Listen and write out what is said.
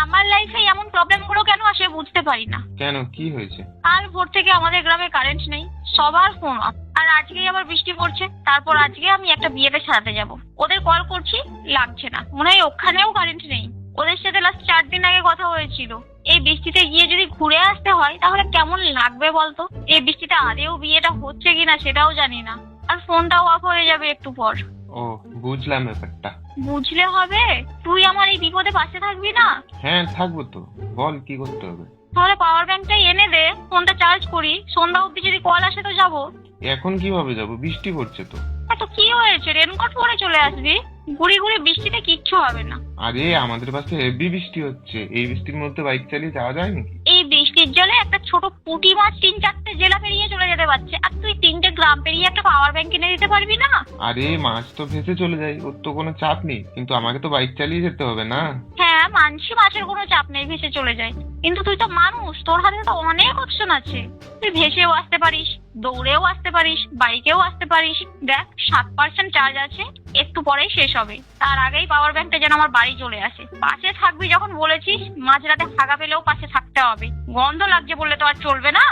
আমার লাইফে এমন প্রবলেম গুলো কেন আসে বুঝতে পারি না। কেন, কি হয়েছে? কাল ভোর থেকে আমাদের গ্রামে কারেন্ট নেই, সবার ফোন অফ। আর আজকেই আবার বৃষ্টি পড়ছে। তারপর আজকে আমি একটা বিয়েতে সারাতে যাব, ওদের কল করছি, লাগছে না। মনে হয় ওখানেও কারেন্ট নেই। ওদের সাথে লাস্ট 4 দিন আগে কথা হয়েছিল। এই বৃষ্টিতে গিয়ে যদি ঘুরে আসতে হয় তাহলে কেমন লাগবে বলতো? এই বৃষ্টিতে আদেও বিয়েটা হচ্ছে কিনা সেটাও জানি না। আর ফোনটাও অফ হয়ে যাবে একটু পর। ও, বুঝলাম ব্যাপারটা। বুঝলে হবে? তুই আমার এই বিপদে পাশে থাকবি না? হ্যাঁ, থাকবো তো। বল কি করতে হবে। তাহলে পাওয়ার ব্যাংকটাই এনে দে, ফোনটা চার্জ করি। সন্ধ্যা অবধি যদি কল আসে তো যাবো। এখন কিভাবে যাব, বৃষ্টি পড়ছে তো। তো কি হয়েছে, রেনকোট পরে চলে আসবি। গুড়ি গুড়ি বৃষ্টিতে কিচ্ছু হবে না। আরে আমাদের পাশে হেভি বৃষ্টি হচ্ছে, এই বৃষ্টির মধ্যে বাইক চালিয়ে যাওয়া যায় নাকি? এই বৃষ্টির জলে একটা ছোট পুঁটি মাছ 3-4টে জেলা পেরিয়ে চলে যেতে পারছে, আর তুই 3টে গ্রাম পেরিয়ে একটা পাওয়ার ব্যাংক কিনে দিতে পারবি না? আরে মাছ তো ভেসে চলে যায়, ওর তো কোনো চাপ নেই, কিন্তু আমাকে তো বাইক চালিয়ে যেতে হবে না। হ্যাঁ মানছি, মাছের কোনো চাপ নেই, ভেসে চলে যায়। কিন্তু তুই তো মানুষ, তোর হাতে তো অনেক অপশন আছে। তুই ভেসেও আসতে পারিস, দৌড়েও আসতে পারিস, বাইকেও আসতে পারিস। দেখ 7% চার্জ আছে, একটু পরেই শেষ হবে। তার আগেই পাওয়ার ব্যাংকটা যেন আমার বাড়ি চলে আসে। পাশে থাকবি যখন বলেছিস, মাঝরাতে হাগা পেলেও পাশে থাকতে হবে। গন্ধ লাগছে বললে তো আর চলবে না।